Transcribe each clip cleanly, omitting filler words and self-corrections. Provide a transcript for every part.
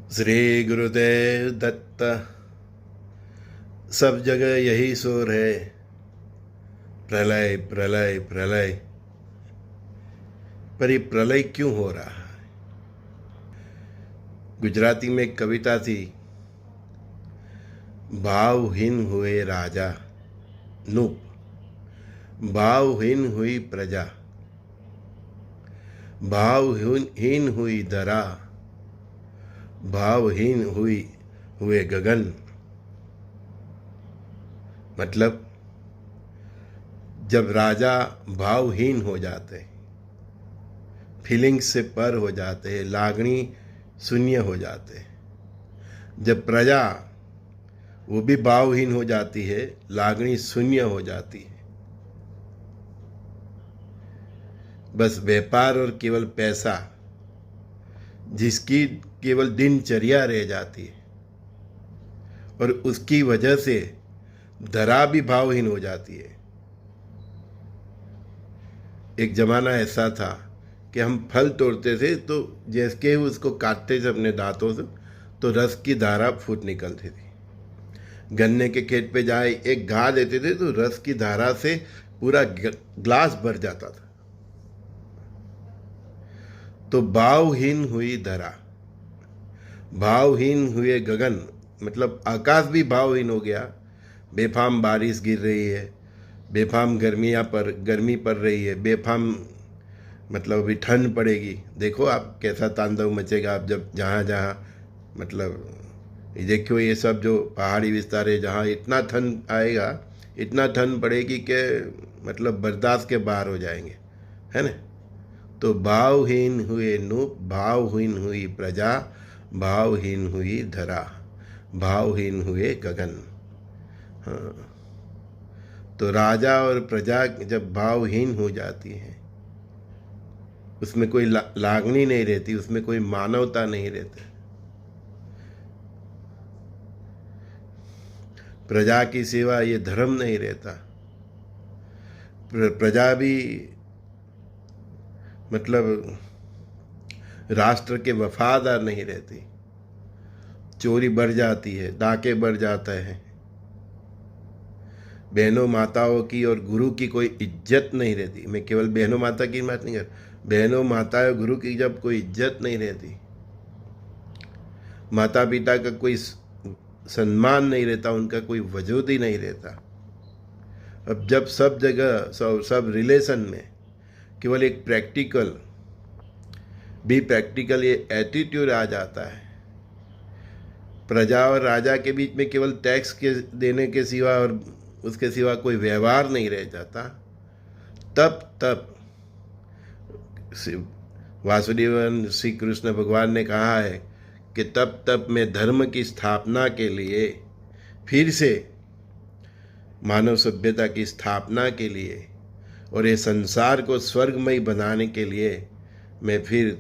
श्री गुरुदेव दत्त। सब जगह यही शोर है, प्रलय प्रलय प्रलय। पर ये प्रलय क्यों हो रहा है? गुजराती में एक कविता थी, भावहीन हुए राजा नूप, भावहीन हुई प्रजा, भावहीन हुई धरा, भावहीन हुए गगन। मतलब जब राजा भावहीन हो जाते हैं, फीलिंग्स से पर हो जाते हैं, लागणी शून्य हो जाते हैं, जब प्रजा वो भी भावहीन हो जाती है, लागणी शून्य हो जाती है, बस व्यापार और केवल पैसा जिसकी केवल दिनचर्या रह जाती है, और उसकी वजह से धरा भी भावहीन हो जाती है। एक जमाना ऐसा था कि हम फल तोड़ते थे तो जैसे ही उसको काटते थे अपने दांतों से तो रस की धारा फूट निकलती थी। गन्ने के खेत पे जाए एक घा देते थे तो रस की धारा से पूरा ग्लास भर जाता था। तो भावहीन हुई धरा, भावहीन हुए गगन, मतलब आकाश भी भावहीन हो गया। बेफाम बारिश गिर रही है, बेफाम गर्मी पड़ रही है, बेफाम मतलब अभी ठंड पड़ेगी। देखो आप कैसा तांडव मचेगा आप जब जहाँ जहाँ मतलब देखो ये सब जो पहाड़ी विस्तार है जहाँ इतना ठंड आएगा, इतना ठंड पड़ेगी कि मतलब बर्दाश्त के बाहर हो जाएंगे, है ना। तो भावहीन हुए नूप, भावहीन हुई प्रजा, भावहीन हुई धरा, भावहीन हुए गगन। हाँ, तो राजा और प्रजा जब भावहीन हो जाती है, उसमें कोई लागणी नहीं रहती, उसमें कोई मानवता नहीं रहती। प्रजा की सेवा ये धर्म नहीं रहता। प्रजा भी मतलब राष्ट्र के वफादार नहीं रहती। चोरी बढ़ जाती है, डाके बढ़ जाता है, बहनों माताओं की और गुरु की कोई इज्जत नहीं रहती। मैं केवल बहनों माता की बात नहीं कर, बहनों माता और गुरु की जब कोई इज्जत नहीं रहती, माता पिता का कोई सम्मान नहीं रहता, उनका कोई वजूद ही नहीं रहता। अब जब सब जगह सब रिलेशन में केवल एक प्रैक्टिकल ये एटीट्यूड आ जाता है, प्रजा और राजा के बीच में केवल टैक्स के देने के सिवा और उसके सिवा कोई व्यवहार नहीं रह जाता, तब वासुदेवन श्री कृष्ण भगवान ने कहा है कि तब मैं धर्म की स्थापना के लिए, फिर से मानव सभ्यता की स्थापना के लिए और ये संसार को स्वर्गमय बनाने के लिए मैं फिर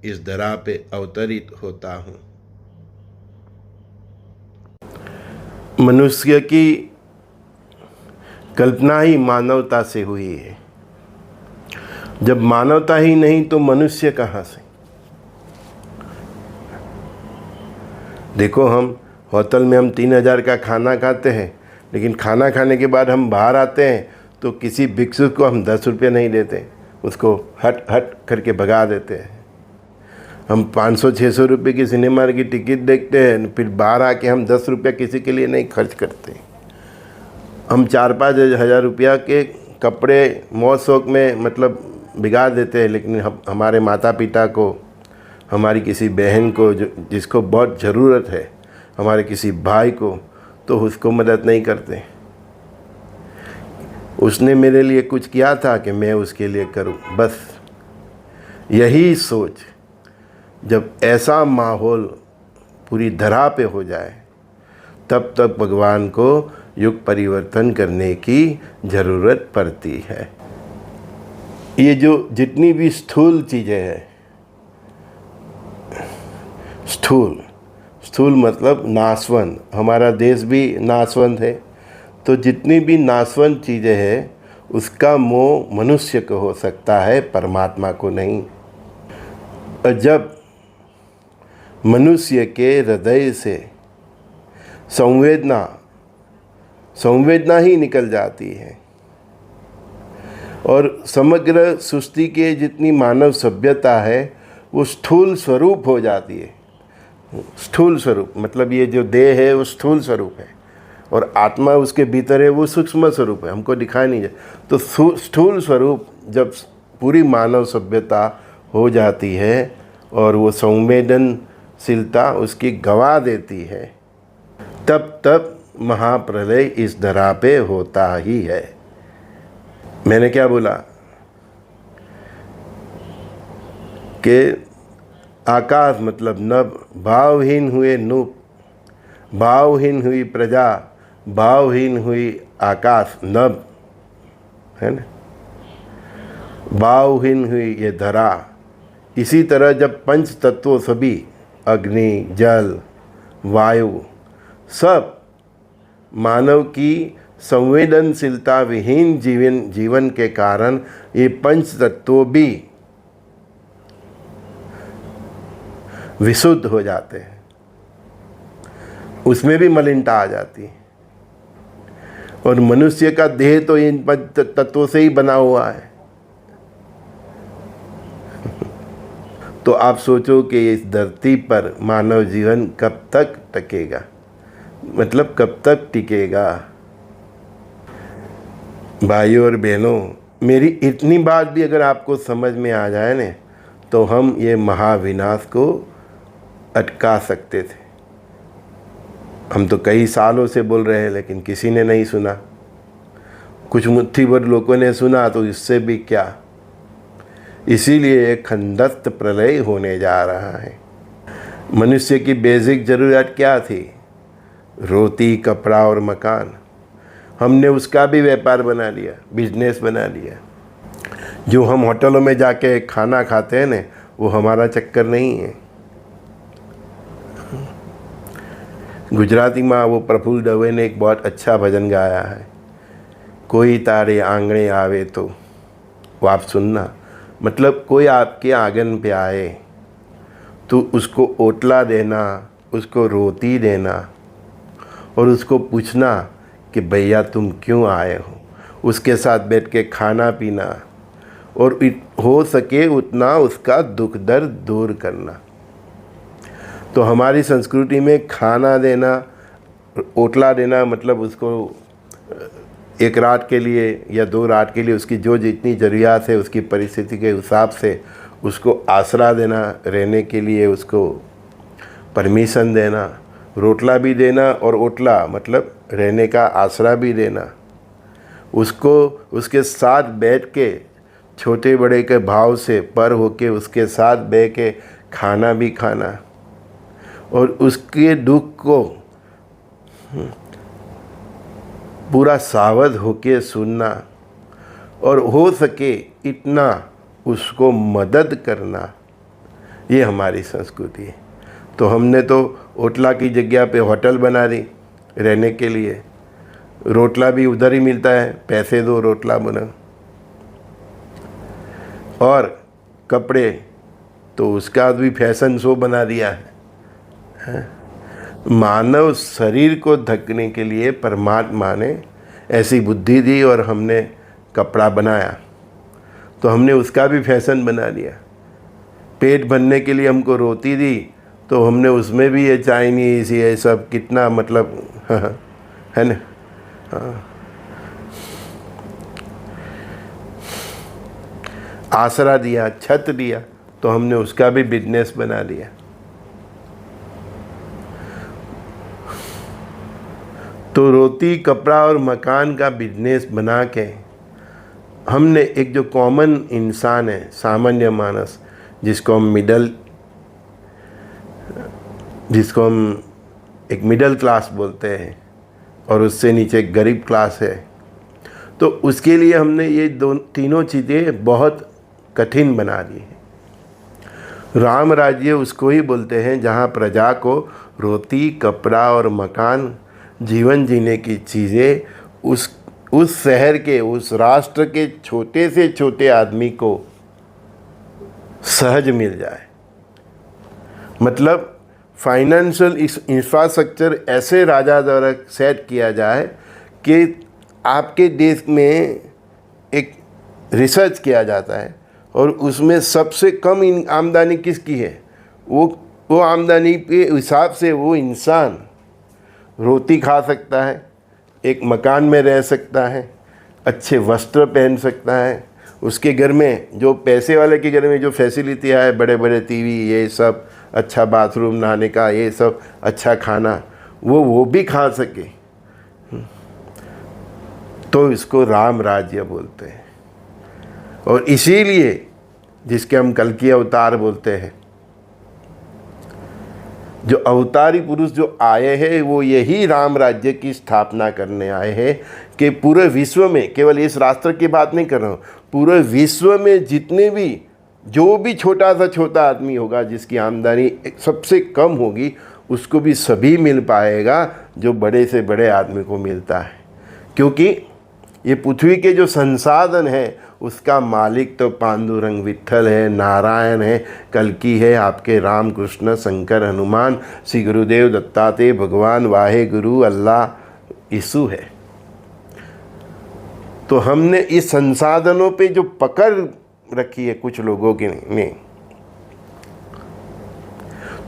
इस धरा पे अवतरित होता हूँ। मनुष्य की कल्पना ही मानवता से हुई है। जब मानवता ही नहीं तो मनुष्य कहाँ से? देखो हम होटल में हम 3,000 का खाना खाते हैं, लेकिन खाना खाने के बाद हम बाहर आते हैं तो किसी भिक्षुक को हम 10 रुपये नहीं देते, उसको हट करके भगा देते हैं। हम 500-600 रुपये की सिनेमा की टिकट देखते हैं, फिर बाहर आके हम 10 रुपये किसी के लिए नहीं खर्च करते। हम 4-5 हज़ार रुपया के कपड़े मौज शौक में मतलब बिगाड़ देते हैं, लेकिन हमारे माता पिता को, हमारी किसी बहन को जिसको बहुत ज़रूरत है, हमारे किसी भाई को, तो उसको मदद नहीं करते। उसने मेरे लिए कुछ किया था कि मैं उसके लिए करूं, बस यही सोच। जब ऐसा माहौल पूरी धरा पे हो जाए तब भगवान को युग परिवर्तन करने की ज़रूरत पड़ती है। ये जो जितनी भी स्थूल चीज़ें हैं, स्थूल मतलब नाशवंत, हमारा देश भी नाशवंत है, तो जितनी भी नाशवंत चीज़ें हैं उसका मोह मनुष्य को हो सकता है, परमात्मा को नहीं। और जब मनुष्य के हृदय से संवेदना ही निकल जाती है और समग्र सृष्टि के जितनी मानव सभ्यता है वो स्थूल स्वरूप हो जाती है। स्थूल स्वरूप मतलब ये जो देह है वो स्थूल स्वरूप है और आत्मा उसके भीतर है, वो सूक्ष्म स्वरूप है, हमको दिखाई नहीं जाए। तो स्थूल स्वरूप जब पूरी मानव सभ्यता हो जाती है और वो संवेदनशीलता उसकी गवा देती है, तब महाप्रलय इस धरा पे होता ही है। मैंने क्या बोला कि आकाश मतलब नभ, भावहीन हुए नूप, भावहीन हुई प्रजा, भावहीन हुई आकाश नभ, है ना, भावहीन हुई ये धरा। इसी तरह जब पंच तत्वों सभी अग्नि, जल, वायु सब मानव की संवेदनशीलता विहीन जीवन के कारण ये पंच तत्व भी विशुद्ध हो जाते हैं, उसमें भी मलिनता आ जाती है। और मनुष्य का देह तो इन पंच तत्वों से ही बना हुआ है। तो आप सोचो कि इस धरती पर मानव जीवन कब तक टकेगा, मतलब कब तक टिकेगा। भाइयों और बहनों, मेरी इतनी बात भी अगर आपको समझ में आ जाए न, तो हम ये महाविनाश को अटका सकते थे। हम तो कई सालों से बोल रहे हैं लेकिन किसी ने नहीं सुना। कुछ मुट्ठी भर लोगों ने सुना तो इससे भी क्या। इसीलिए एक खंडस्थ प्रलय होने जा रहा है। मनुष्य की बेसिक ज़रूरत क्या थी? रोटी, कपड़ा और मकान। हमने उसका भी व्यापार बना लिया, बिजनेस बना लिया। जो हम होटलों में जाके खाना खाते हैं ना, वो हमारा चक्कर नहीं है। गुजराती में वो प्रफुल्ल दवे ने एक बहुत अच्छा भजन गाया है, कोई तारे आंगणे आवे तो। वो आप सुनना, मतलब कोई आपके आंगन पे आए तो उसको ओटला देना, उसको रोटी देना और उसको पूछना कि भैया तुम क्यों आए हो। उसके साथ बैठ के खाना पीना और हो सके उतना उसका दुख दर्द दूर करना। तो हमारी संस्कृति में खाना देना, ओटला देना मतलब उसको एक रात के लिए या 2 रात के लिए उसकी जो जितनी ज़रूरियात है उसकी परिस्थिति के हिसाब से उसको आसरा देना, रहने के लिए उसको परमिशन देना, रोटला भी देना और ओटला मतलब रहने का आसरा भी देना। उसको उसके साथ बैठ के छोटे बड़े के भाव से पर होके उसके साथ बैठ के खाना भी खाना और उसके दुख को पूरा सावध होके सुनना और हो सके इतना उसको मदद करना, ये हमारी संस्कृति है। तो हमने तो ओटला की जगह पे होटल बना दी रहने के लिए। रोटला भी उधर ही मिलता है, पैसे दो रोटला बना। और कपड़े तो उसका भी फैशन शो बना दिया है। मानव शरीर को ढकने के लिए परमात्मा ने ऐसी बुद्धि दी और हमने कपड़ा बनाया, तो हमने उसका भी फैशन बना लिया। पेट भरने के लिए हमको रोटी दी, तो हमने उसमें भी ये चाइनीज़ ये सब कितना मतलब है ना। आसरा दिया, छत दिया, तो हमने उसका भी बिजनेस बना लिया। तो रोटी, कपड़ा और मकान का बिजनेस बना के हमने एक जो कॉमन इंसान है, सामान्य मानस, जिसको हम एक मिडिल क्लास बोलते हैं और उससे नीचे गरीब क्लास है, तो उसके लिए हमने ये तीनों चीज़ें बहुत कठिन बना दी है। राम राज्य उसको ही बोलते हैं जहाँ प्रजा को रोटी, कपड़ा और मकान, जीवन जीने की चीज़ें उस शहर के, उस राष्ट्र के छोटे से छोटे आदमी को सहज मिल जाए। मतलब फाइनेंशियल इंफ्रास्ट्रक्चर ऐसे राजा द्वारा सेट किया जाए कि आपके देश में एक रिसर्च किया जाता है और उसमें सबसे कम आमदनी किसकी है, वो आमदनी के हिसाब से वो इंसान रोटी खा सकता है, एक मकान में रह सकता है, अच्छे वस्त्र पहन सकता है, उसके घर में जो पैसे वाले के घर में जो फैसिलिटियाँ है, बड़े बड़े टीवी, ये सब, अच्छा बाथरूम, नहाने का, ये सब, अच्छा खाना, वो भी खा सके, तो इसको राम राज्य बोलते हैं। और इसीलिए जिसके हम कल्कि अवतार बोलते हैं, जो अवतारी पुरुष जो आए हैं वो यही राम राज्य की स्थापना करने आए हैं कि पूरे विश्व में, केवल इस राष्ट्र की बात नहीं कर रहा हूँ, पूरे विश्व में जितने भी, जो भी छोटा सा छोटा आदमी होगा जिसकी आमदनी सबसे कम होगी, उसको भी सभी मिल पाएगा जो बड़े से बड़े आदमी को मिलता है। क्योंकि ये पृथ्वी के जो संसाधन है उसका मालिक तो पांडुरंग विट्ठल है, नारायण है, कल्कि है, आपके राम कृष्ण शंकर हनुमान, श्री गुरुदेव दत्तात्रेय भगवान, वाहे गुरु अल्लाह यीशु है। तो हमने इस संसाधनों पे जो पकड़ रखी है कुछ लोगों के ने,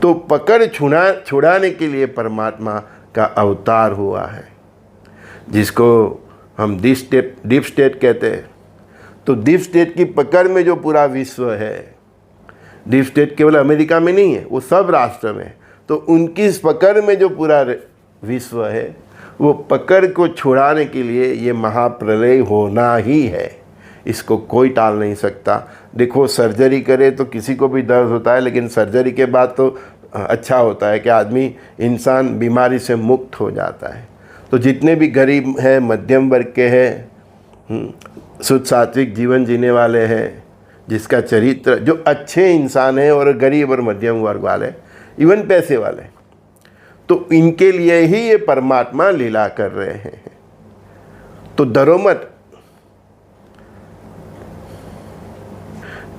तो पकड़ छुड़ाने के लिए परमात्मा का अवतार हुआ है, जिसको हम डीप स्टेट कहते हैं। तो डीप स्टेट की पकड़ में जो पूरा विश्व है, डीप स्टेट केवल अमेरिका में नहीं है, वो सब राष्ट्र में, तो उनकी इस पकड़ में जो पूरा विश्व है, वो पकड़ को छुड़ाने के लिए ये महाप्रलय होना ही है, इसको कोई टाल नहीं सकता। देखो, सर्जरी करे तो किसी को भी दर्द होता है, लेकिन सर्जरी के बाद तो अच्छा होता है कि आदमी, इंसान बीमारी से मुक्त हो जाता है। तो जितने भी गरीब हैं, मध्यम वर्ग के हैं, शुद्ध सात्विक जीवन जीने वाले हैं, जिसका चरित्र, जो अच्छे इंसान हैं, और गरीब और मध्यम वर्ग वाले, इवन पैसे वाले, तो इनके लिए ही ये परमात्मा लीला कर रहे हैं। तो डरो मत,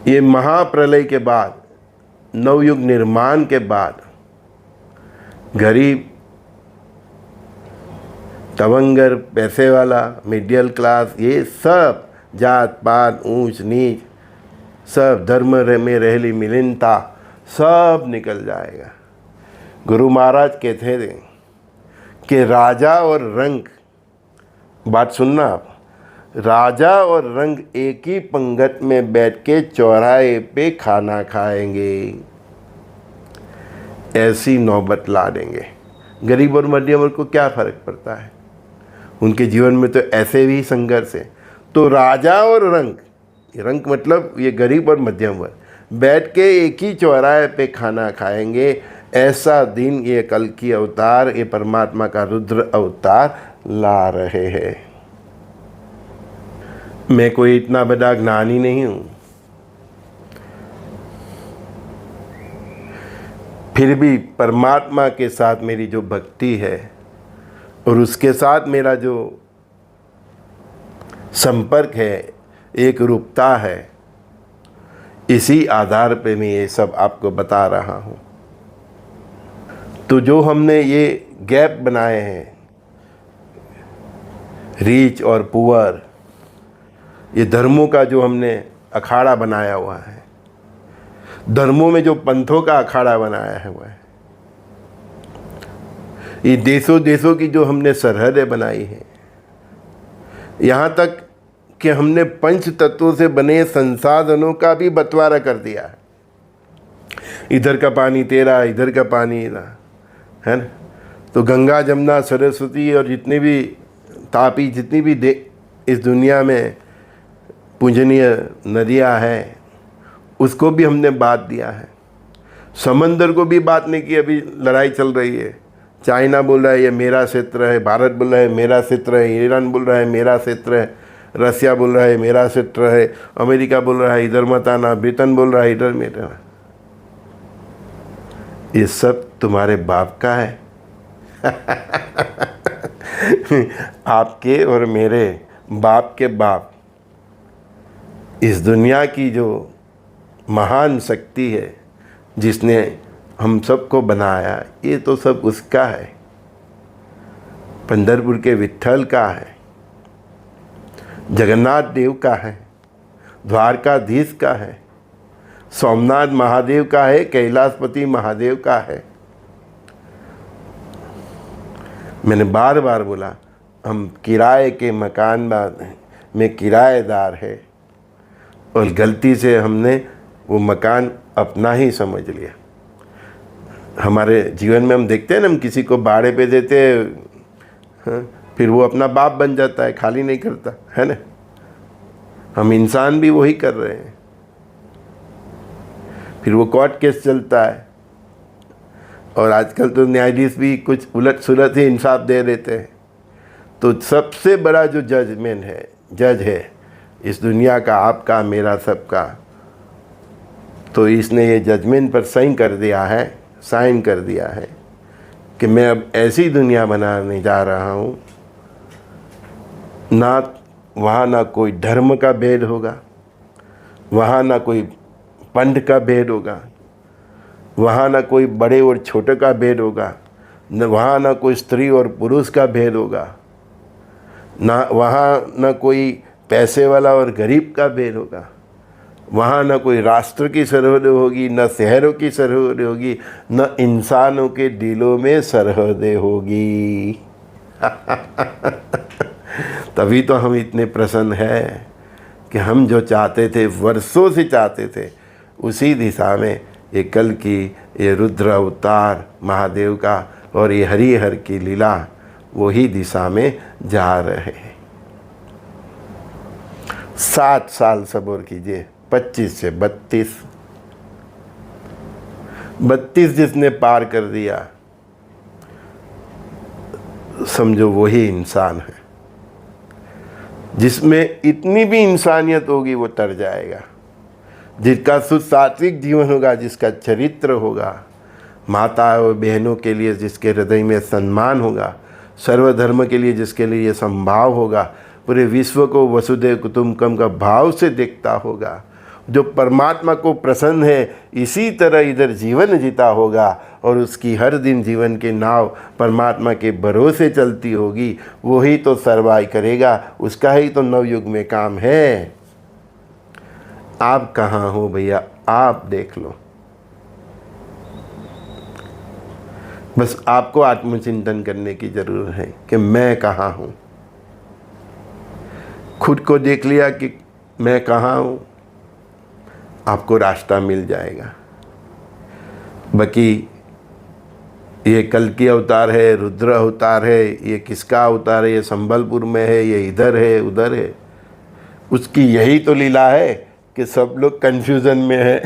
ये महाप्रलय के बाद, नवयुग निर्माण के बाद, गरीब, तवंगर, पैसे वाला, मिडिल क्लास, ये सब जात पात, ऊंच नीच, सब धर्म में रहली मिलिनता, सब निकल जाएगा। गुरु महाराज कहते थे कि राजा और रंग, बात सुनना आप, राजा और रंग एक ही पंगत में बैठ के चौराहे पे खाना खाएंगे, ऐसी नौबत ला देंगे। गरीब और मध्यम वर्ग को क्या फ़र्क पड़ता है, उनके जीवन में तो ऐसे भी संघर्ष है। तो राजा और रंग, रंग मतलब ये गरीब और मध्यम वर्ग, बैठ के एक ही चौराहे पे खाना खाएंगे, ऐसा दिन ये कल्कि अवतार, ये परमात्मा का रुद्र अवतार ला रहे हैं। मैं कोई इतना बड़ा ज्ञानी नहीं हूँ, फिर भी परमात्मा के साथ मेरी जो भक्ति है और उसके साथ मेरा जो संपर्क है, एक रूपता है, इसी आधार पे मैं ये सब आपको बता रहा हूँ। तो जो हमने ये गैप बनाए हैं, रीच और पुअर, ये धर्मों का जो हमने अखाड़ा बनाया हुआ है, धर्मों में जो पंथों का अखाड़ा बनाया हुआ है, ये देशों देशों की जो हमने सरहदें बनाई हैं, यहाँ तक कि हमने पंच तत्वों से बने संसाधनों का भी बंटवारा कर दिया है। इधर का पानी तेरा, इधर का पानी है ना। तो गंगा, जमुना, सरस्वती और जितने भी तापी, जितनी भी इस दुनिया में पूजनीय नदियाँ हैं, उसको भी हमने बांट दिया है। समंदर को भी बांटने की अभी लड़ाई चल रही है। चाइना बोल रहा है ये मेरा क्षेत्र है, भारत बोल रहा है मेरा क्षेत्र है, ईरान बोल रहा है मेरा क्षेत्र है, रसिया बोल रहा है मेरा क्षेत्र है, अमेरिका बोल रहा है इधर मत आना, ब्रिटेन बोल रहा है इधर मत आना। ये सब तुम्हारे बाप का है। आपके और मेरे बाप के बाप इस दुनिया की जो महान शक्ति है, जिसने हम सबको बनाया, ये तो सब उसका है, पंढरपुर के विट्ठल का है, जगन्नाथ देव का है, द्वारकाधीश का है, सोमनाथ महादेव का है, कैलाशपति महादेव का है। मैंने बार बार बोला, हम किराए के मकान में किराएदार है, और गलती से हमने वो मकान अपना ही समझ लिया। हमारे जीवन में हम देखते हैं ना, हम किसी को भाड़े पे देते हैं, हाँ, फिर वो अपना बाप बन जाता है, खाली नहीं करता है ना। हम इंसान भी वही कर रहे हैं। फिर वो कोर्ट केस चलता है, और आजकल तो न्यायाधीश भी कुछ उलट सुलट ही इंसाफ दे देते हैं। तो सबसे बड़ा जो जज है इस दुनिया का, आपका मेरा सबका, तो इसने ये जजमेंट पर साइन कर दिया है कि मैं अब ऐसी दुनिया बनाने जा रहा हूँ, वहाँ ना कोई धर्म का भेद होगा, वहाँ ना कोई पंथ का भेद होगा, वहाँ ना कोई बड़े और छोटे का भेद होगा, वहाँ ना कोई स्त्री और पुरुष का भेद होगा, वहाँ ना कोई पैसे वाला और गरीब का भेद होगा, वहाँ न कोई राष्ट्र की सरहदें होगी, न शहरों की सरहदें होगी, न इंसानों के दिलों में सरहदें होगी। तभी तो हम इतने प्रसन्न हैं कि हम जो चाहते थे, वर्षों से चाहते थे, उसी दिशा में ये कल की ये रुद्र अवतार महादेव का और ये हरिहर की लीला वही दिशा में जा रहे हैं। 7 साल सब्र कीजिए, 25 से 32 जिसने पार कर दिया, समझो वही इंसान है। जिसमें इतनी भी इंसानियत होगी वो तर जाएगा, जिसका सुसात्विक जीवन होगा, जिसका चरित्र होगा, माता और बहनों के लिए जिसके हृदय में सम्मान होगा, सर्वधर्म के लिए जिसके लिए ये संभाव होगा, पूरे विश्व को वसुधैव कुटुंबकम का भाव से देखता होगा, जो परमात्मा को प्रसन्न है, इसी तरह इधर जीवन जीता होगा और उसकी हर दिन जीवन की नाव परमात्मा के भरोसे चलती होगी, वही तो सर्वाइव करेगा, उसका ही तो नवयुग में काम है। आप कहाँ हो भैया, आप देख लो। बस आपको आत्मचिंतन करने की ज़रूरत है कि मैं कहाँ हूँ। खुद को देख लिया कि मैं कहाँ हूँ, आपको रास्ता मिल जाएगा। बाकी ये कल की अवतार है, रुद्र अवतार है, ये किसका अवतार है, ये संबलपुर में है, ये इधर है उधर है, उसकी यही तो लीला है कि सब लोग कंफ्यूजन में है।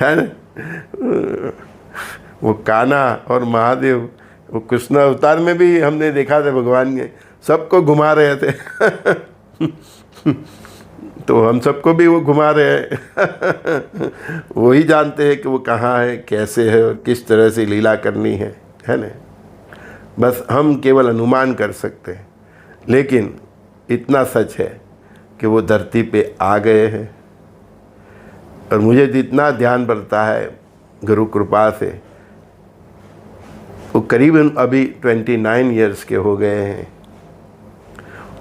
है ना? वो कान्हा और महादेव, वो कृष्ण अवतार में भी हमने देखा था, भगवान ने सबको घुमा रहे थे। तो हम सबको भी वो घुमा रहे हैं। वही जानते हैं कि वो कहाँ है, कैसे है और किस तरह से लीला करनी है ना। बस हम केवल अनुमान कर सकते हैं, लेकिन इतना सच है कि वो धरती पे आ गए हैं। और मुझे जितना ध्यान पड़ता है गुरु कृपा से, वो करीबन अभी 29 ईयर्स के हो गए हैं।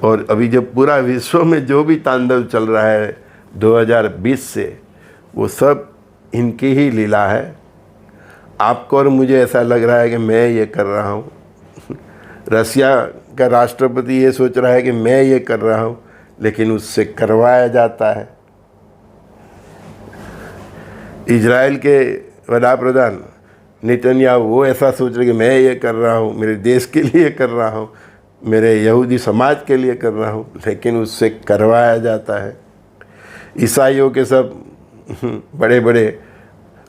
और अभी जब पूरा विश्व में जो भी तांडव चल रहा है 2020 से, वो सब इनकी ही लीला है। आपको और मुझे ऐसा लग रहा है कि मैं ये कर रहा हूँ, रसिया का राष्ट्रपति ये सोच रहा है कि मैं ये कर रहा हूँ, लेकिन उससे करवाया जाता है। इजराइल के वड़ा प्रधान नेतन्याहू वो ऐसा सोच रहे कि मैं ये कर रहा हूँ, मेरे देश के लिए कर रहा हूँ, मेरे यहूदी समाज के लिए कर रहा हूँ, लेकिन उससे करवाया जाता है। ईसाइयों के सब बड़े बड़े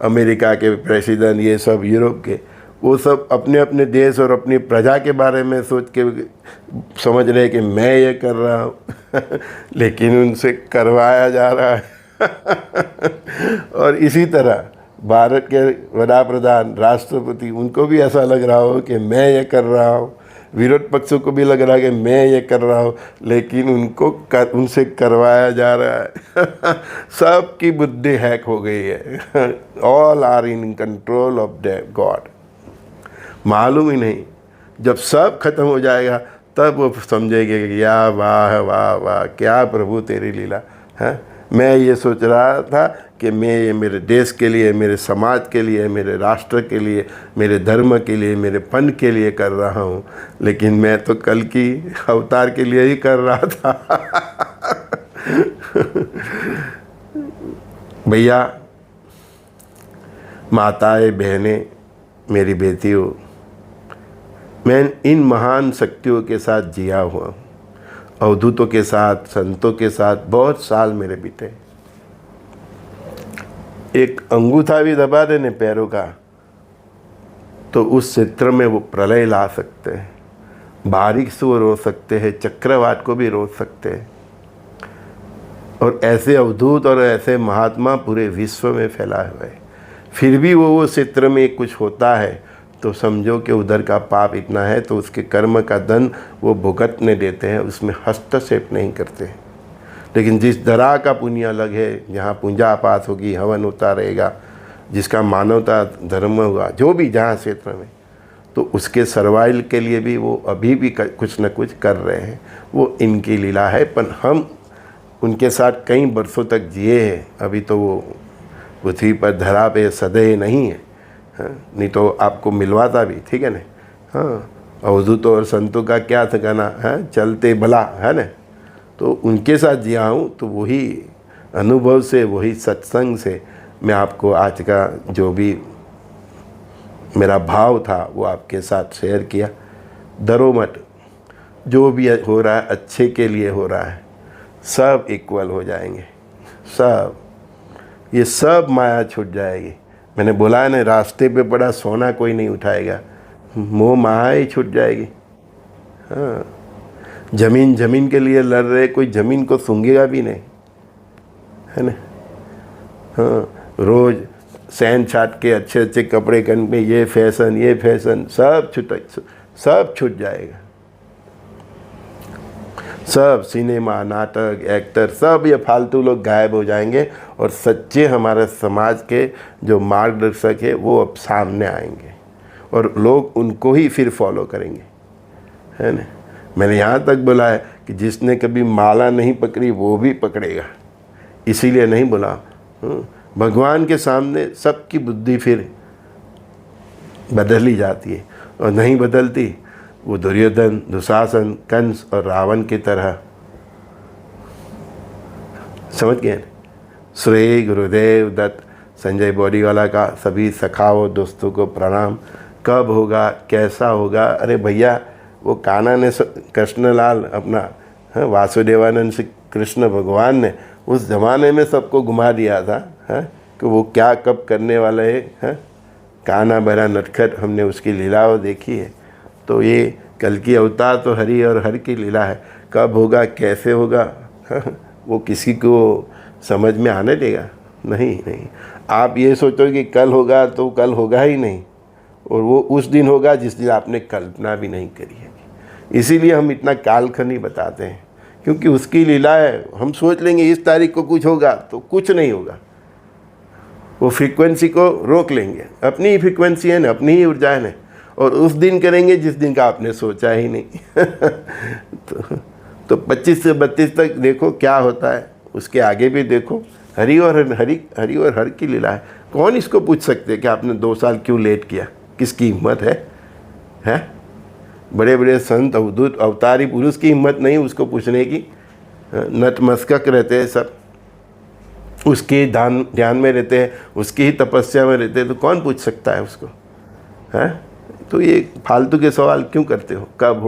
अमेरिका के प्रेसिडेंट, ये सब यूरोप के, वो सब अपने अपने देश और अपनी प्रजा के बारे में सोच के समझ रहे कि मैं ये कर रहा हूँ, लेकिन उनसे करवाया जा रहा है। और इसी तरह भारत के वड़ा प्रधान, राष्ट्रपति, उनको भी ऐसा लग रहा हो कि मैं ये कर रहा हूँ, विरोध पक्षों को भी लग रहा है कि मैं ये कर रहा हूँ, लेकिन उनसे करवाया जा रहा है। सबकी बुद्धि हैक हो गई है। All are in control of the God. मालूम ही नहीं, जब सब खत्म हो जाएगा तब वो समझेंगे कि या वाह वाह वाह, क्या प्रभु तेरी लीला है। मैं ये सोच रहा था कि मैं ये मेरे देश के लिए, मेरे समाज के लिए, मेरे राष्ट्र के लिए, मेरे धर्म के लिए, मेरे पंथ के लिए कर रहा हूँ, लेकिन मैं तो कल की अवतार के लिए ही कर रहा था। भैया, माताएं, बहनें, मेरी बेटियों, मैं इन महान शक्तियों के साथ जिया हुआ, अवधूतों के साथ, संतों के साथ बहुत साल मेरे बीते। एक अंगूठा भी दबा देने पैरों का तो उस क्षेत्र में वो प्रलय ला सकते हैं, बारिश को रोक सकते हैं, चक्रवात को भी रोक सकते हैं। और ऐसे अवधूत और ऐसे महात्मा पूरे विश्व में फैलाए हुए हैं। फिर भी वो क्षेत्र में कुछ होता है तो समझो कि उधर का पाप इतना है, तो उसके कर्म का दंड वो भुगतने देते हैं, उसमें हस्तक्षेप नहीं करते। लेकिन जिस दरा का पुण्य अलग है, जहाँ पूजा पाठ होगी, हवन होता रहेगा, जिसका मानवता धर्म हुआ, जो भी जहाँ क्षेत्र में, तो उसके सर्वाइवल के लिए भी वो अभी भी कुछ न कुछ कर रहे हैं। वो इनकी लीला है, पर हम उनके साथ कई वर्षों तक जिए हैं। अभी तो वो पृथ्वी पर धरा पे सदैव नहीं है, हाँ, नहीं तो आपको मिलवाता भी, ठीक है ना। हाँ, अवधूतों और संतों का क्या ठिकाना है, चलते भला है ना। तो उनके साथ जिया हूँ, तो वही अनुभव से, वही सत्संग से मैं आपको आज का जो भी मेरा भाव था वो आपके साथ शेयर किया। डरो मत, जो भी हो रहा है अच्छे के लिए हो रहा है, सब इक्वल हो जाएंगे, सब, ये सब माया छूट जाएगी। मैंने बोला है ना, रास्ते पे पड़ा सोना कोई नहीं उठाएगा, मोह माया ही छूट जाएगी। हाँ, जमीन के लिए लड़ रहे, कोई ज़मीन को सूंघेगा भी नहीं, है ना। हाँ, रोज़ सैन छाट के अच्छे अच्छे कपड़े पहनने, ये फैशन सब छूट जाएगा। सब सिनेमा, नाटक, एक्टर, सब ये फालतू लोग गायब हो जाएंगे और सच्चे हमारे समाज के जो मार्गदर्शक है वो अब सामने आएंगे और लोग उनको ही फिर फॉलो करेंगे, है ना। मैंने यहाँ तक बोला है कि जिसने कभी माला नहीं पकड़ी वो भी पकड़ेगा, इसीलिए नहीं बोला। भगवान के सामने सबकी बुद्धि फिर बदली जाती है, और नहीं बदलती वो दुर्योधन, दुशासन, कंस और रावण की तरह। समझ गए। श्री गुरुदेव दत्त, संजय बॉडीवाला का सभी सखाओं दोस्तों को प्रणाम। कब होगा, कैसा होगा, अरे भैया वो कान्हा ने, कृष्णलाल अपना, वासुदेवानंद से कृष्ण भगवान ने उस ज़माने में सबको घुमा दिया था, कि वो क्या कब करने वाला है। कान्हा बड़ा नटखट, हमने उसकी लीलाओं देखी है। तो ये कल की अवतार तो हरि और हर की लीला है। कब होगा, कैसे होगा, वो किसी को समझ में आने देगा नहीं। आप ये सोचो कि कल होगा तो कल होगा ही नहीं, और वो उस दिन होगा जिस दिन आपने कल्पना भी नहीं करी है। इसीलिए हम इतना कालखंडी बताते हैं, क्योंकि उसकी लीला है। हम सोच लेंगे इस तारीख को कुछ होगा, तो कुछ नहीं होगा। वो फ्रीक्वेंसी को रोक लेंगे, अपनी ही फ्रीक्वेंसी है ना, अपनी ही ऊर्जा है ना, और उस दिन करेंगे जिस दिन का आपने सोचा ही नहीं। तो 25 से 32 तक देखो क्या होता है, उसके आगे भी देखो। हरि और हर की लीला है। कौन इसको पूछ सकते कि आपने 2 साल क्यों लेट किया, किसकी हिम्मत है? बड़े बड़े संत, अवधूत, अवतारी पुरुष की हिम्मत नहीं उसको पूछने की। नतमस्तक रहते हैं सब, उसके ध्यान में रहते हैं, उसकी ही तपस्या में रहते हैं, तो कौन पूछ सकता है उसको, है? तो ये फालतू के सवाल क्यों करते हो, कब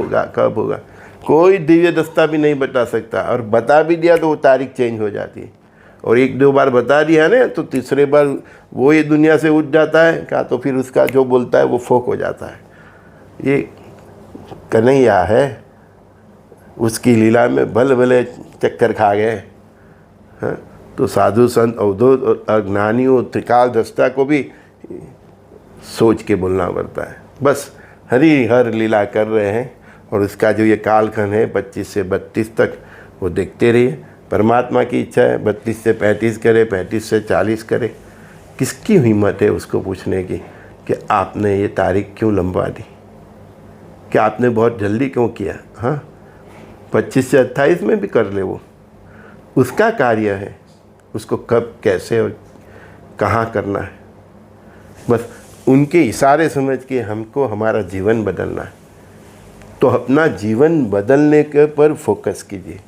होगा? कोई दिव्य दस्ता भी नहीं बता सकता, और बता भी दिया तो वो तारीख चेंज हो जाती है। और 1-2 बार बता दिया ना, तो तीसरे बार वो ये दुनिया से उठ जाता है क्या, तो फिर उसका जो बोलता है वो फोक हो जाता है। ये कन्हैया है, उसकी लीला में भले चक्कर खा गए। हाँ, तो साधु संत, अवधूत और अज्ञानियों, त्रिकाल दस्ता को भी सोच के बोलना पड़ता है। बस हरि हर लीला कर रहे हैं, और उसका जो ये कालखंड है 25 से 32 तक, वो देखते रहिए। परमात्मा की इच्छा है 32 से 35 करे, 35 से 40 करे। किसकी हिम्मत है उसको पूछने की कि आपने ये तारीख क्यों लंबा दी, कि आपने बहुत जल्दी क्यों किया। हाँ, 25 से 28 में भी कर ले, वो उसका कार्य है, उसको कब कैसे और कहाँ करना है। बस उनके इशारे समझ के हमको हमारा जीवन बदलना है। तो अपना जीवन बदलने के पर फोकस कीजिए,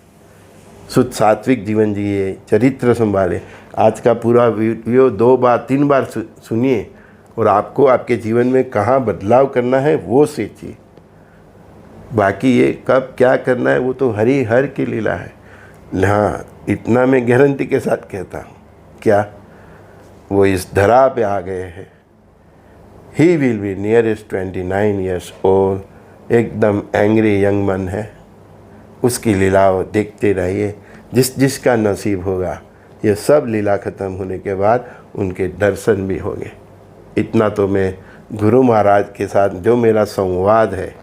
शुद्ध सात्विक जीवन जिए, चरित्र संभाले। आज का पूरा वीडियो 2 बार 3 बार सुनिए और आपको आपके जीवन में कहाँ बदलाव करना है वो सोचिए। बाकी ये कब क्या करना है वो तो हर की लीला है। हाँ, इतना मैं गारंटी के साथ कहता हूँ, क्या वो इस धरा पे आ गए हैं। He will be nearest 29 years old, एकदम एंग्री यंग मन है। उसकी लीलाओं देखते रहिए, जिसका नसीब होगा। ये सब लीला ख़त्म होने के बाद उनके दर्शन भी होंगे। इतना तो मैं गुरु महाराज के साथ जो मेरा संवाद है,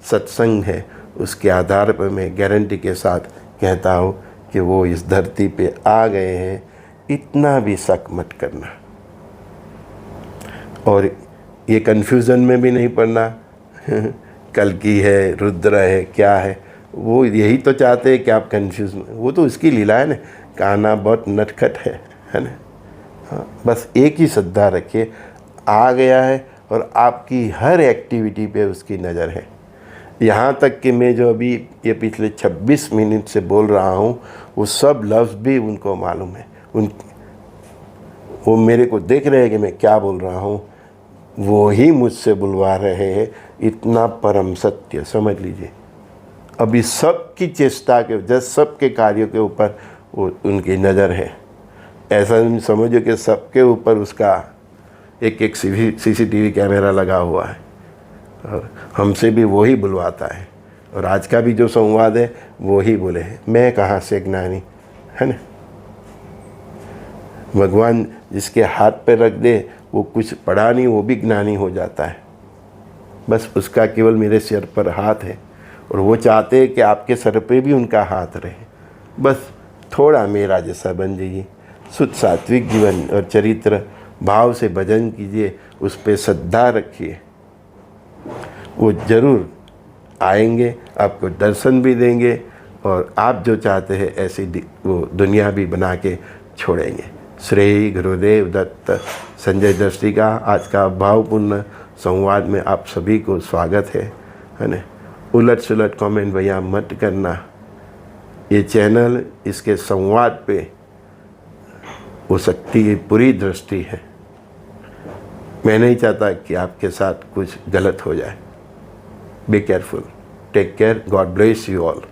सत्संग है, उसके आधार पर मैं गारंटी के साथ कहता हूँ कि वो इस धरती पे आ गए हैं। इतना भी शक मत करना और ये कन्फ्यूज़न में भी नहीं पड़ना कल्कि है, रुद्र है, क्या है। वो यही तो चाहते हैं कि आप कंफ्यूज, वो तो उसकी लीला है ना। कहना बहुत नटखट है ना। हाँ, बस एक ही श्रद्धा रखिए, आ गया है और आपकी हर एक्टिविटी पे उसकी नज़र है। यहाँ तक कि मैं जो अभी ये पिछले 26 मिनट से बोल रहा हूँ, वो सब लफ्ज़ भी उनको मालूम है। वो मेरे को देख रहे हैं कि मैं क्या बोल रहा हूँ, वो ही मुझसे बुलवा रहे हैं। इतना परम सत्य समझ लीजिए। अभी सबकी चेष्टा के वजह, सबके कार्यों के ऊपर वो उनकी नज़र है। ऐसा समझो कि सबके ऊपर उसका एक CCTV कैमरा लगा हुआ है और हमसे भी वही बुलवाता है। और आज का भी जो संवाद है वो ही बोले हैं, मैं कहाँ से ज्ञानी, है ना। भगवान जिसके हाथ पे रख दे, वो कुछ पढ़ा नहीं वो भी ज्ञानी हो जाता है। बस उसका केवल मेरे सिर पर हाथ है और वो चाहते हैं कि आपके सर पे भी उनका हाथ रहे। बस थोड़ा मेरा जैसा बन जाइए, शुद्ध सात्विक जीवन और चरित्र भाव से भजन कीजिए, उस पर श्रद्धा रखिए। वो ज़रूर आएंगे, आपको दर्शन भी देंगे और आप जो चाहते हैं ऐसी वो दुनिया भी बना के छोड़ेंगे। श्री गुरुदेव दत्त। संजय दृष्टि का आज का भावपूर्ण संवाद में आप सभी को स्वागत है ना। उलट सुलट कमेंट भैया मत करना। ये चैनल, इसके संवाद पे वो शक्ति की पूरी दृष्टि है। मैं नहीं चाहता कि आपके साथ कुछ गलत हो जाए। Be careful, take care, God bless you all.